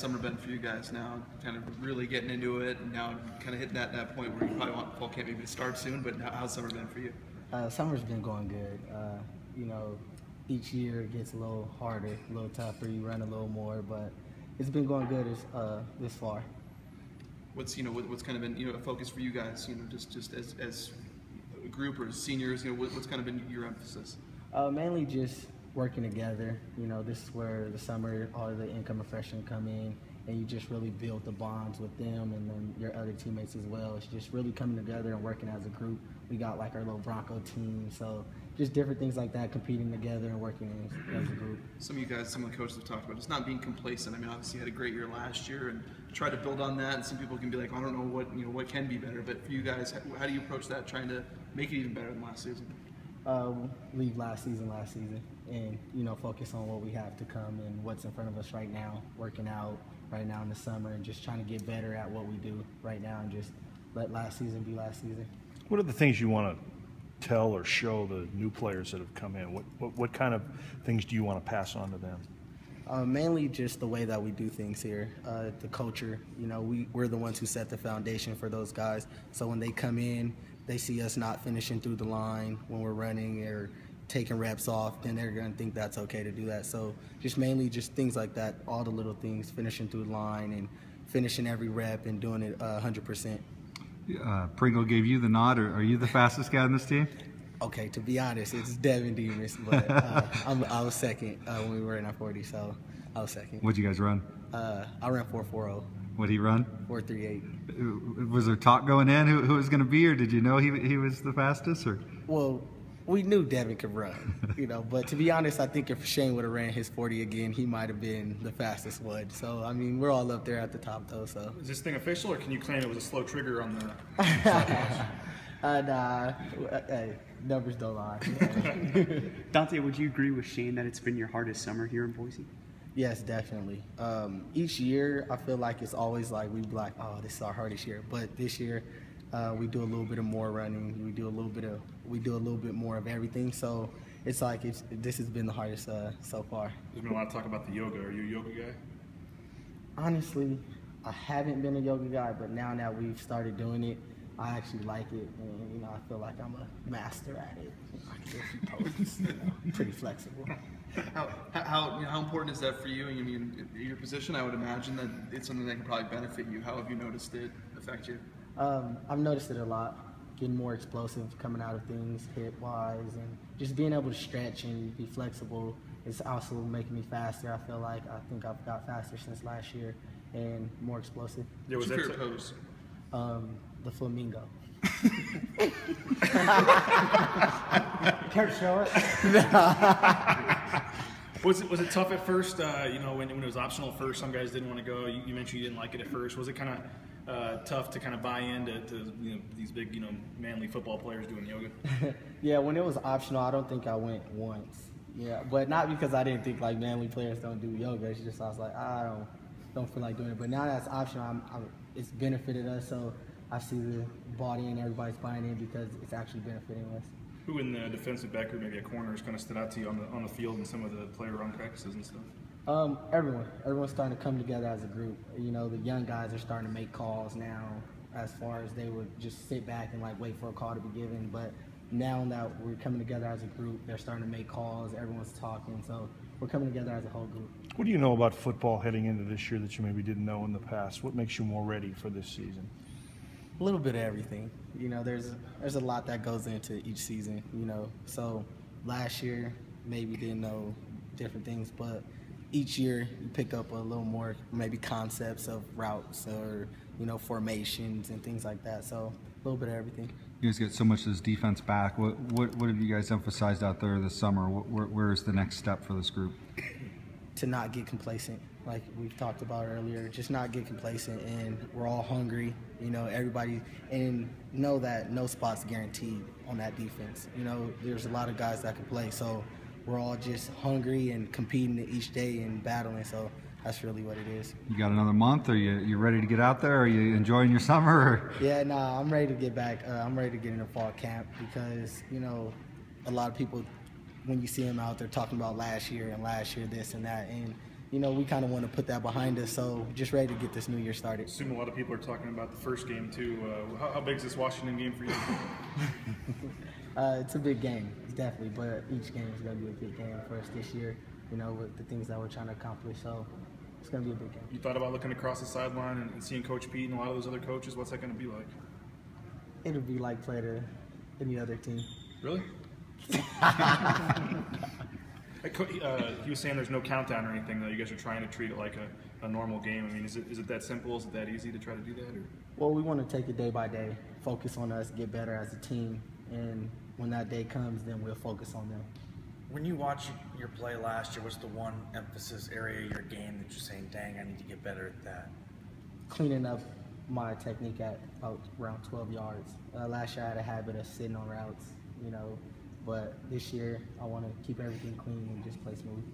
summer been for you guys now? Kind of really getting into it, and now kind of hitting that point where you probably want fall camp maybe to start soon. But how's summer been for you? Summer's been going good. You know, each year it gets a little harder, a little tougher. You run a little more, but it's been going good this far. What's kind of been a focus for you guys? Just as a group or as seniors, what's kind of been your emphasis? Mainly just working together. This is where the summer all the incoming freshmen come in, and you just really build the bonds with them and then your other teammates as well. It's just really coming together and working as a group. We got like our little Bronco team, so just different things like that, competing together and working as a group. Some of the coaches have talked about just not being complacent. I mean, obviously you had a great year last year and try to build on that, and some people can be like, I don't know what can be better, but for you guys, how do you approach that, trying to make it even better than last season? Leave last season, and focus on what we have to come and what's in front of us right now, working out right now in the summer and just trying to get better at what we do right now and just let last season be last season. What are the things you want to tell or show the new players that have come in? What kind of things do you want to pass on to them? Mainly just the way that we do things here, the culture. We're the ones who set the foundation for those guys, so when they come in, they see us not finishing through the line when we're running or taking reps off, then they're going to think that's okay to do that. So just mainly just things like that, all the little things, finishing through the line and finishing every rep and doing it 100%. Pringle gave you the nod. Are you the fastest guy on this team? Okay, to be honest, it's Devin Demas, but I was second when we were in our 40, so I was second. What'd you guys run? I ran 4.40. What'd he run? 4.38. Was there talk going in who was going to be, or did you know he was the fastest? Or well, we knew Devin could run, but to be honest, I think if Shane would have ran his 40 again, he might have been the fastest one. So, I mean, we're all up there at the top, though. So, is this thing official, or can you claim it was a slow trigger on the Nah, hey, numbers don't lie. Donte, would you agree with Shane that it's been your hardest summer here in Boise? Yes, definitely. Each year, I feel like it's always like we'd be like, oh, this is our hardest year. But this year, we do a little bit of more running. We do a little bit more of everything. So it's like this has been the hardest so far. There's been a lot of talk about the yoga. Are you a yoga guy? Honestly, I haven't been a yoga guy, but now that we've started doing it, I actually like it, and I feel like I'm a master at it. I can do a few poses, pretty flexible. How important is that for you? I mean, in your position, I would imagine that it's something that can probably benefit you. How have you noticed it affect you? I've noticed it a lot, getting more explosive coming out of things hip-wise, and just being able to stretch and be flexible is also making me faster. I think I've got faster since last year and more explosive. Yeah, what's your favorite pose? The flamingo. Care to show it? Was it tough at first? When it was optional at first, some guys didn't want to go. You mentioned you didn't like it at first. Was it kind of tough to kind of buy into these big manly football players doing yoga? Yeah, when it was optional, I don't think I went once. Yeah, but not because I didn't think like manly players don't do yoga. It's just I was like I don't feel like doing it. But now that's optional, it's benefited us. So I see the body and everybody's buying in because it's actually benefiting us. Who in the defensive back or maybe a corner has kind of stood out to you on the field and some of the player run practices and stuff? Everyone's starting to come together as a group. The young guys are starting to make calls now, as far as they would just sit back and like wait for a call to be given. But now that we're coming together as a group, they're starting to make calls. Everyone's talking, so we're coming together as a whole group. What do you know about football heading into this year that you maybe didn't know in the past? What makes you more ready for this season? A little bit of everything. There's a lot that goes into each season. So last year maybe didn't know different things, but each year you pick up a little more maybe concepts of routes or formations and things like that. So a little bit of everything. You guys get so much of this defense back. What have you guys emphasized out there this summer? Where is the next step for this group? To not get complacent, like we've talked about earlier, just not get complacent, and we're all hungry, everybody, and know that no spot's guaranteed on that defense. There's a lot of guys that can play, so we're all just hungry and competing each day and battling, so that's really what it is. You got another month? Are you ready to get out there? Are you enjoying your summer? Or? Yeah, I'm ready to get back. I'm ready to get into fall camp because, a lot of people, when you see them out there talking about last year this and that, and we kind of want to put that behind us. So just ready to get this new year started. I assume a lot of people are talking about the first game too. How big is this Washington game for you? It's a big game, definitely, but each game is going to be a big game for us this year, with the things that we're trying to accomplish. So it's going to be a big game. You thought about looking across the sideline and seeing Coach Pete and a lot of those other coaches? What's that going to be like? It'll be like playing to any other team. Really? He was saying there's no countdown or anything, though. You guys are trying to treat it like a normal game. I mean, is it that simple? Is it that easy to try to do that? Or? Well, we want to take it day by day, focus on us, get better as a team, and when that day comes, then we'll focus on them. When you watch your play last year, what's the one emphasis area of your game that you're saying, dang, I need to get better at that? Cleaning up my technique at about around 12 yards. Last year I had a habit of sitting on routes, but this year I want to keep everything clean and just play smooth.